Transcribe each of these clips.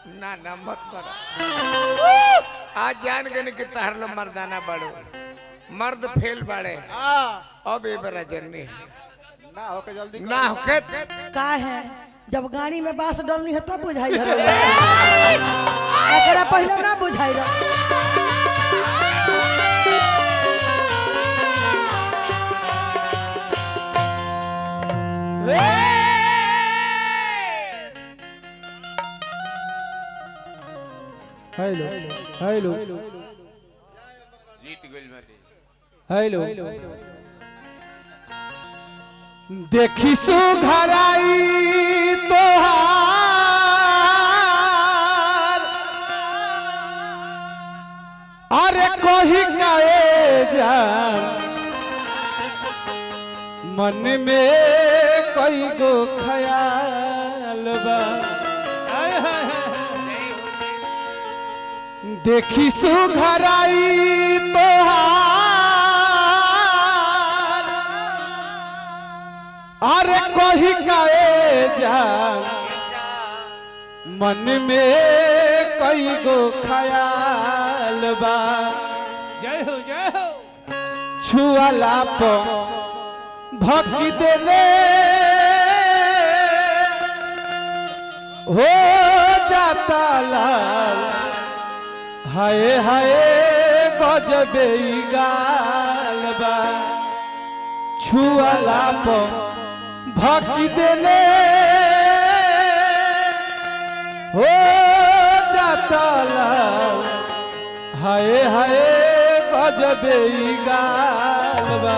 ना ना मत करो। आज जान गए कि तहरलो मर्दाना बड़ो मर्द फेल बड़े अब ये बड़ा जन्नी ना होके जल्दी ना होके का है जब गाड़ी में बांस डालनी है तब बुझाई है एकरा पहले ना बुझाई रहा हेलो हेलो जीत गइल बानी हेलो देखी सुघराई तोहार अरे कही काए जान मन में कई गो ख्याल बा देखी सुघराई तोहार अरे कही काए जान मन में कई गो ख्याल बा जय हो जय हो छुआला प भकी देले हो जाता लाल हाय हाय गजबे गाल बा छुआला प भकी देले हो जाता लाल हाय हाय गजबे गाल बा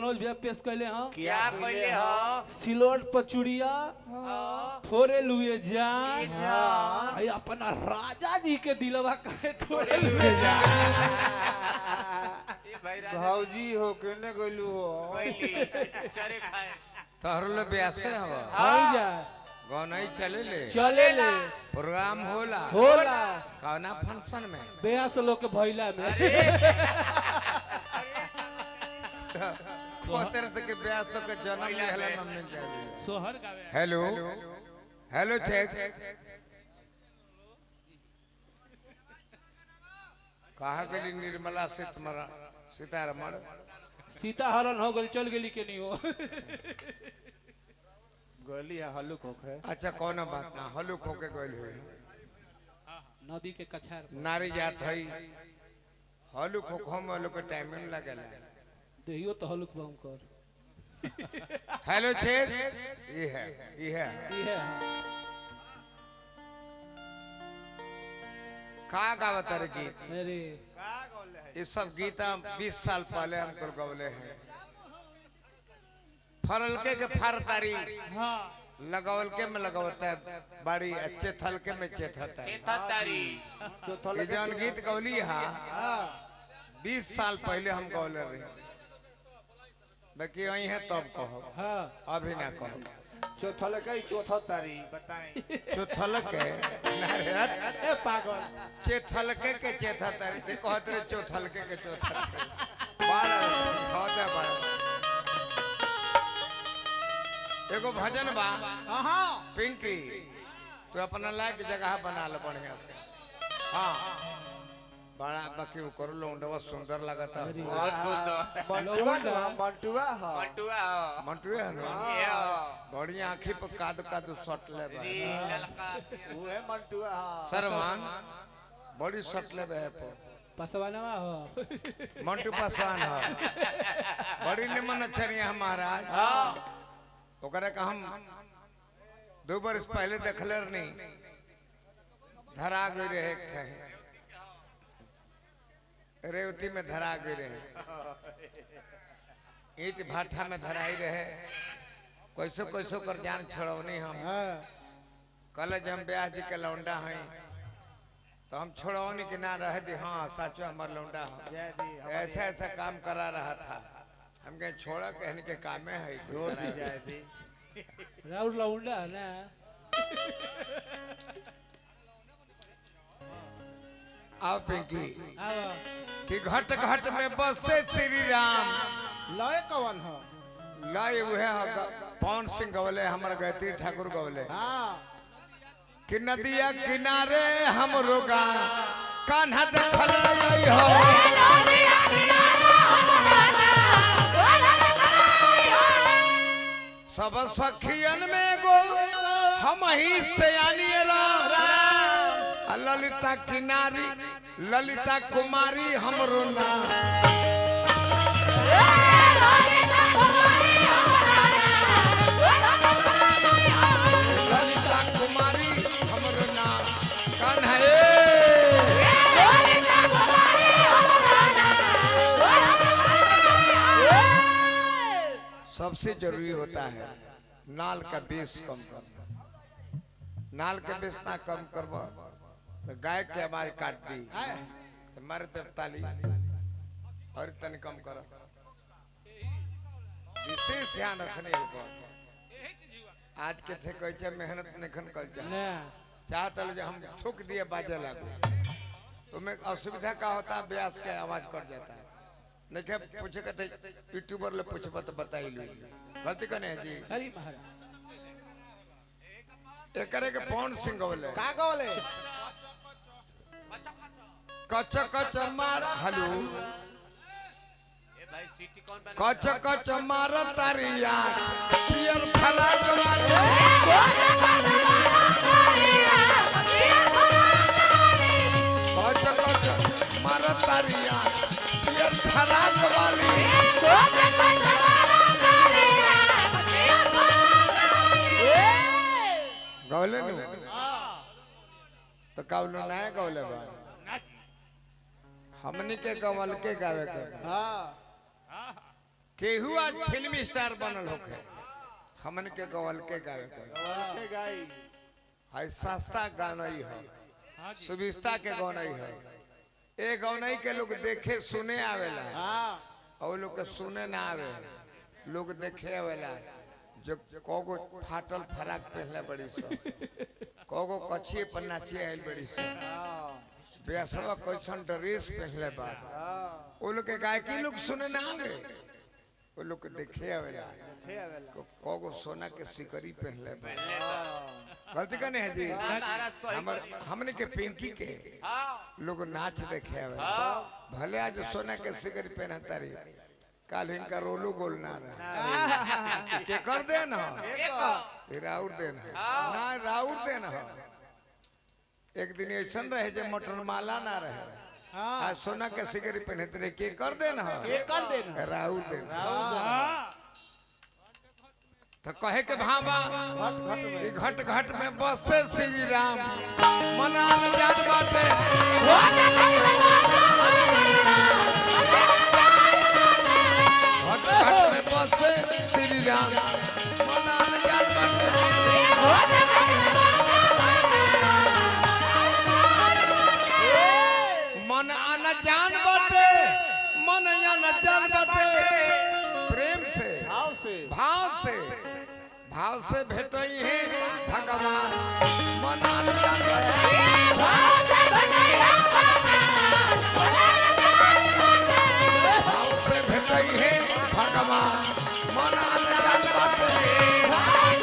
मनोज भैया पेश कैले हाँ क्या कहले हो सिलोट पचुड़िया फोरे लुए जान आई अपना राजा जी के दिलवा कहे थोड़े लुए जान भाऊजी हो केने गइलू हो चरे खाए तहरले ब्यासे हवा आई जा गौनई चले ले प्रोग्राम होला कौना फंक्शन में बेयास लोग के भइला में खोतर के ब्यास के जन्म लेहला मम्मी जाली सोहर गावे हेलो हेलो चेक कहाँ गली निर्मला से तुम्हारा सीतारमण सीताहरण हो गई चल गेली के नहीं हो गली है हल्लुक होखे अच्छा कौन बात ना हलुक होके गइल हुए नदी के कछार नारी जात हई हलुक होको में लोग के टाइम में लगेला देहियो तो हलुक बम कर हेलो चेक ये है ई है का गावत रे गीत अरे ये सब गीत 20 साल पहले हमको गवले हैं फरलके के फरतारी हाँ लगावल के में लगावता है बाड़ी अच्छे थलके में चेथता है ये जौन गीत गवली हा 20 साल पहले हम गवले रहे बाकी वही है तब कहो हाँ अभी ना कहो चौथल के चौथा तारी बताएं चौथलके ए पागल चेथलके के चेथतारी ते कहत रे चौथलके के चौथलके बाड़ा होदे बाड़ा एगो भजन बा पिंकी तू अपना लायक जगह बना ले बढ़िया से हाँ बड़ा बाकी वो करो लौंडवा सुंदर लगता है बहुत सुंदर मंटुआ हां मंटुआ है ना बढ़िया आँखी पर काद काद शॉट ले बा वो है मंटुआ हां सरमान बड़ी शॉट ले बा पसवाना हो मंटू पासवान हो बड़ी निमन अक्षरिया महाराज ओकरा का हम 2 बरस पहले देखले नहीं धरा गई रहे थे रेवती में धरा गई रहे ईट भाठा में धराई रहे कैसो कैसो कर जान छोड़ौनी हम कल जम ब्याह जी के लौंडा हैं तो हम छोड़ौनी के ना रह दी हाँ साचो हमार लौंडा है ऐसा ऐसा काम करा रहा था हम कहे छोड़ा कहने के कामे है राउर लौंडा ना आओ पिंकी आवा कि घट घट में बसे श्री राम लय कवन हो लय उहे पवन सिंह गवले हमर गायत्री ठाकुर गवले कि नदिया किनारे हम रोगा कान्हा देखल आई हो सब सखियन में गो हम ही से राम ललिता किनारी ललिता कुमारी हमरो नाम ललिता कुमारी हमरो नाम कान्हा सबसे जरूरी होता है नाल का बेस कम करना नाल का बेस ना कम करवा तो गाय के आवाज काट दी तो मर तब ताली और तन कम करो विशेष ध्यान रखने पर आज के थे कैसे मेहनत निखन कर चाहत हम थूक दिए बाजे लागू तो में असुविधा का होता है ब्यास के आवाज कट जाता है नहीं क्या पूछे कहते यूट्यूबर ले पूछे तो बताई लो गलती कने है जी हरी महाराज एक करे के पवन सिंह गवले का गवले कच कच मार हेलो कच कच मार तारिया पियर फराक वाले कच कच मार तारिया पियर फराक वाली गवले नु तो कवलो ना गवले बा हमनी के गवल के गावे के हां केहू आज फिल्मी स्टार बनल होके हमन के गवल के गायक के गाई है सस्ता गानई है हाँ जी सुविस्ता के गौनई है ए गौनई के लोग देखे सुने आवेला और लोग के सुने ना आवे लोग देखे आवेला जो कोगो फाटल फराक पहनले बड़ी स कोगो कछिए पर नाचे आइल बड़ी स बेसवा कैसन ड्रेस पहनले बा वो लोग के गायकी लोग सुने ना आवे वो लोग के देखे आवेला कोगो सोना के सिकरी पहनले बा गलती कने है जी हमने के पिंकी के लोग नाच देखे आवेला भले आज सोना के सिकरी पहनता रही काल इनका रोलू गोल ना रहा के कर दे ना राउर देना ना राउर देना एक दिन ऐसा रहे जो मटन माला ना रहे आज सोना के सिगरी पहने तेरे के कर देना राउर देना तो कहे के भावा घट घट में बसे श्री राम मना न जात बाटे घट घट में बसे श्री राम मना न जात बाटे मन आना जान बाटे मन आना जान बाटे प्रेम से भाव से भेटई है भगवान मन आना जान बाटे भाव से भेटई है भगवान मन आना जान बाटे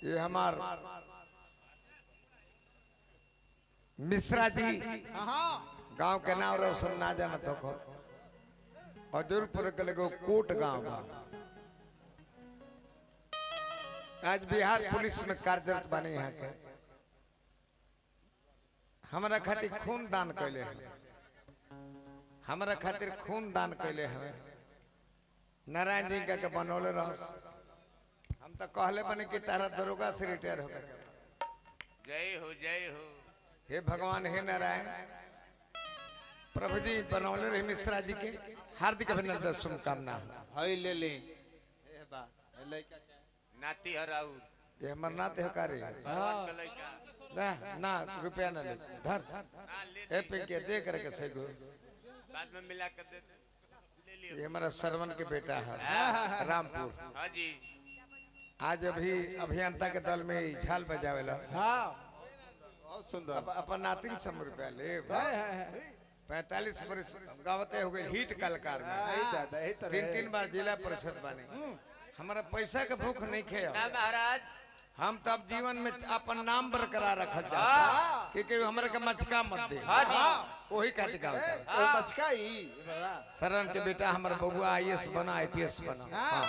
ये हमार मिश्रा जी गांव के नाम रोशन ना जाना तो हजूरपुर के लगो कोट गांव बा आज बिहार पुलिस में कार्यरत बने यहाँ के हमारा खातिर खून दान कैले हैं हमारा खातिर खून दान कैले हैं नारायण जी का के बनौले रह हम तो कहले बने कि तारा दरोगा से रिटायर हो गए जय हो हे भगवान हे नारायण प्रभु जी बनौले रहे मिश्रा जी के हार्दिक अभिनंदन शुभकामना हई ले ले नाती हराउर ये हमर नाते हो कार्य सरवन के लइका ना ना रुपया ना ले धर ना ले ए पे के दे करके सही गो बाद में मिला कर दे ले लियो ये हमारा सरवन के बेटा है रामपुर हां जी आज अभी अभियंता के दल में झाल बजावेला बहुत सुंदर अब अपन नातिन से रुपया ले 45 वर्ष गावते हो गए हिट कलाकार में तीन बार जिला परिषद बने हमारा पैसा के भूख नहीं खे ना महाराज हम तो अब जीवन में अपन नाम बरकरार रखल जाता क्योंकि हमारे के मचका मत दे हां जी वही खातिर गावता ओ बचकाई बड़ा शरण के बेटा हमारा बबुआ आईएएस बना आईपीएस बना हाँ।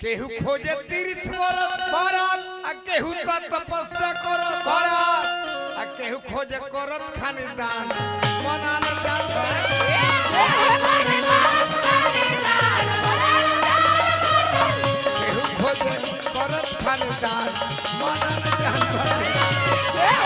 केहू खोजे तीर्थ आ केहू तो तपस्या करत आ केहू खोजे करत खानदान मना न जाता केहू खोजे करत खानदान मना न जाता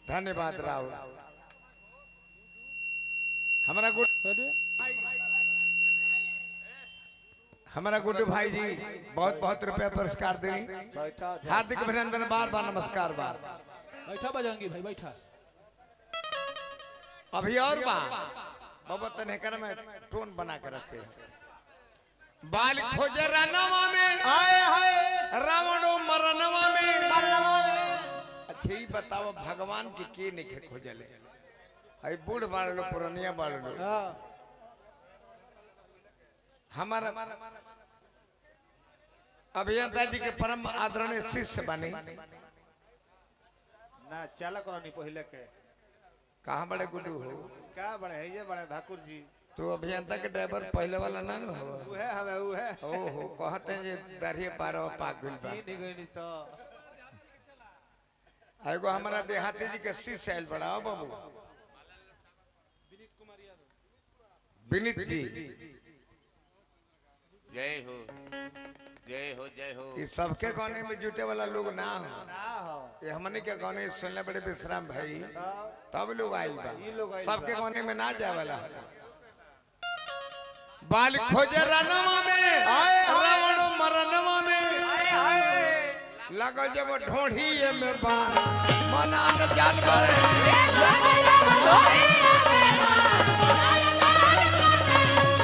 धन्यवाद राहुल हमारा गुड्डू भाई जी बहुत बहुत रुपया पुरस्कार देनी। बैठा हार्दिक अभिनंदन, बार बार नमस्कार बार। बैठा बजरंगी भाई बैठा। अभी और बार बाबा तने कर में टोन बना के रखे। बाल खोजे रानवा में आए हाय रावणो मरनवा में। मरनवा में। अच्छा ही बताओ भगवान की नहीं खोजले। हई बूढ़ बाड़ लो पुरानिया बाड़ लो। हमारा अभियंता जी के परम आदरणीय शिष्य बने। ना चला करो नहीं पहले के। कहाँ बड़े गुड्डू हो? क्या बड़े है ये बड़े ठाकुर जी। तो अभियंता के ड्राइवर पहले वाला ना न हवा। वो है हमें वो है। ओहो कहते हैं ये दाढ़ी पारो पाक गइल बा। नहीं गई तो। एगो हमारा देहाती जी के शिष्य आयल बड़ा हो बाबू। विनीत जी जय हो जय हो जय हो। ये सबके गाने में जुटे वाला लोग ना हो। ना हो। ये हमने के गाने सुनले बड़े विश्राम भाई तब लोग आयल बा। लोग आइल सबके गाने में ना जाए वाला। बाल खोजे रानवा में रावण मरनवा में। लगा जब ढोढ़ी में बाल मना न जान पड़े।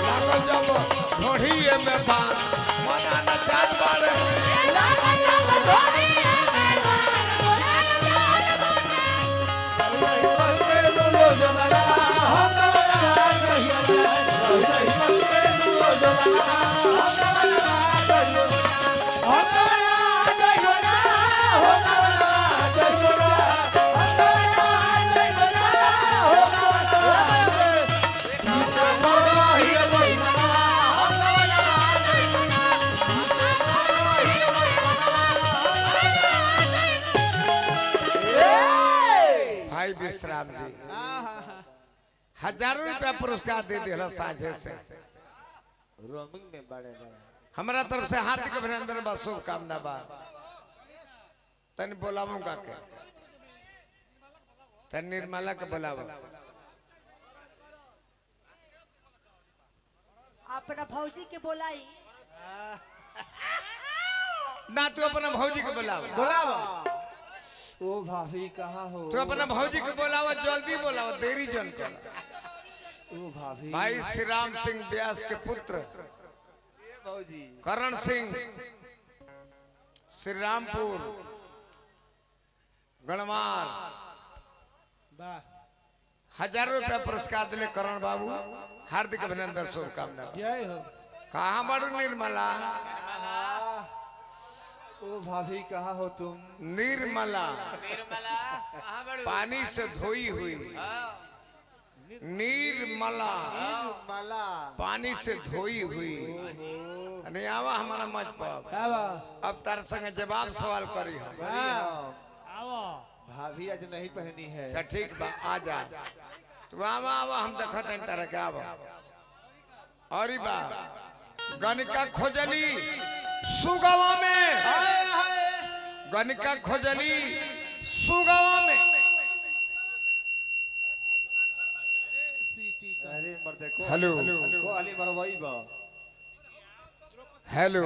लगा जब ढोढ़ी में बाल मना न जान पड़े। भाई विश्राम जी हजारों रुपया पुरस्कार दे दिया साझे से। रोमिंग में बड़े बड़े। हमारा तरफ से हार्दिक अभिनंदन बा, शुभकामना बा। तन बोलावो का के तन निर्मला के बोलावो। अपना भौजी के बोलाई। ना तू अपना भौजी के बोलावो। बुलावा। ओ भाभी कहाँ हो? तू अपना भौजी के बोलावो, जल्दी बोलावो, देरी जन कर। ओ भाभी। भाई श्री राम सिंह व्यास के पुत्र भौजी। करण सिंह श्री रामपुर गणवार वाह। हजारों रुपया पुरस्कार दिले करण बाबू। हार्दिक अभिनंदन, शुभकामना। जय हो। कहाँ बड़ू निर्मला? ओ भाभी कहाँ हो तुम? निर्मला निर्मला कहाँ बड़ू? पानी से धोई हुई निर्मला माला। पानी से धोई हुई। नहीं आवा हमारा मत पाप। आवा। अब तार संग जवाब सवाल करी हम। आओ भाभी आज नहीं पहनी है। अच्छा ठीक बा, आ जा तू। आवा आवा हम देखत हैं तरह के। आवा और बा गणिका खोजली सुगवा में। गणिका खोजली सुगवा में। अरे मर्दे को। हेलो को अली मरवाई बा। हेलो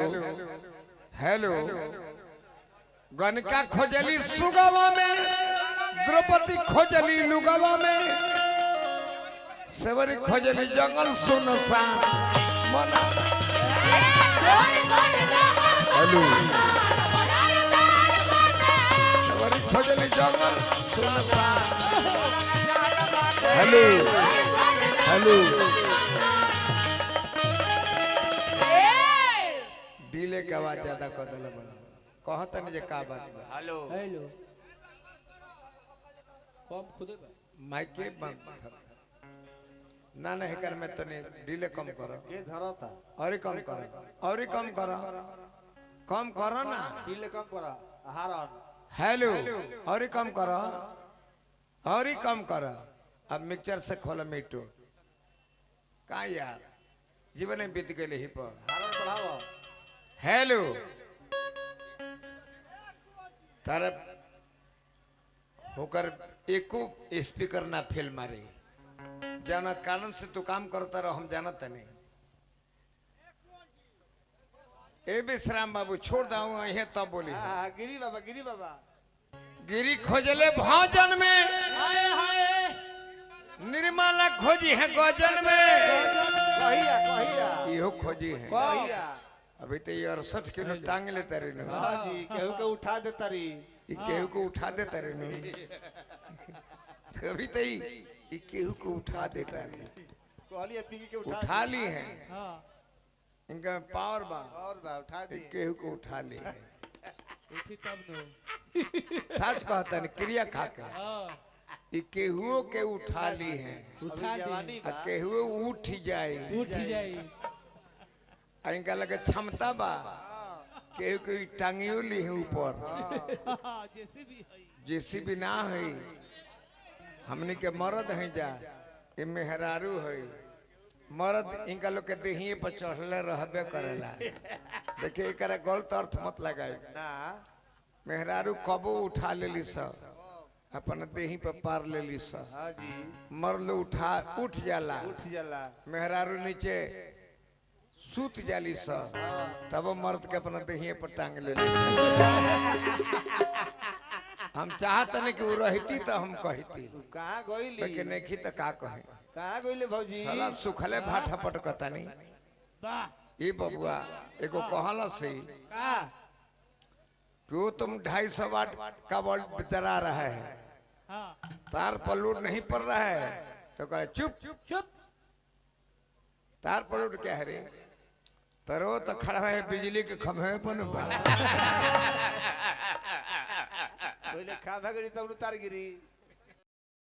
हेलो गणिका खोजली सुगवा में। द्रौपदी खोजली लुगवा में। सेवरी खोजली जंगल सुनसान मना। हेलो सेवरी खोजली जंगल सुनसान। हेलो हेलो डीले के आवाज ज्यादा कर दिला बड़ा। कहत नहीं जे का बात बा। Hello hello. कम खुदे बा। माइक के बंद था। ना नहीं कर में तने डीले कम करो। ये धरता। और कम करो, और कम करो, कम करो ना। पीले कम करा। हारन। हेलो और कम करो, और कम करो। अब मिक्सचर से खोला मीटू का यार जीवन में बीत गए ही पर। हारन बढ़ाओ। हेलो तरफ होकर एको स्पीकर ना फेल मारे। जाना कारण से तू काम करता रहो हम जानत नहीं। ए विश्राम बाबू छोड़ दाऊ अहे तब बोली हाँ गिरी बाबा गिरी बाबा। गिरी खोजले भोजन में निर्मला खोजी है गजल में कहिया कहिया इहो खोजी है। कहिया। अभी तो ये 68 किलो टांग लेता रे नु हाँ जी केहू के उठा देता री। ये केहू को उठा देता रे नु अभी तो ये केहू को उठा देता रे कहलिए पीकी के उठा ली है इनका पावर बा और बा उठा ये दी। केहू को उठा ली है। उठी तब नो सच कहता नहीं क्रिया खा के ये केहुओ के उठा ली है उठा अभी जवानी दी आ बा। केहुओ उठ जाए उठ जाई आ इनका लगे क्षमता बा केहू के टांगियो ली है ऊपर जैसे भी है जेसीबी ना है हमनी के मर्द है जा ये मेहरारू है मर्द इनका लोग के देहिए पर चढ़ले रहबे करेला। देखिए एकरा गलत अर्थ मत लगाए ना मेहरारू कबो उठा लेली सब अपन देही पर पार लेली सब हाँ जी मर्द उठ जाला उठ जाला। मेहरारू नीचे सूत जाली सब तब मर्द के अपना देहिए पर टांग लेली सब। हम चाहत नहीं कि वो रहती तो हम कहती कहाँ गईली लेकिन नहीं तो का कहे कहाँ गईले भौजी। साला सुखले भाठा पटकता नहीं ये बबुआ एगो कहला से का कि वो तुम 250 वाट का बल्ब जला रहा है तार पर लोड नहीं पड़ रहा है तो कहे चुप चुप तार पर लोड क्या है रे तरो तो खड़ा है बिजली के खंभे पर न बा। पहले खा भागरी तब उतार गिरी।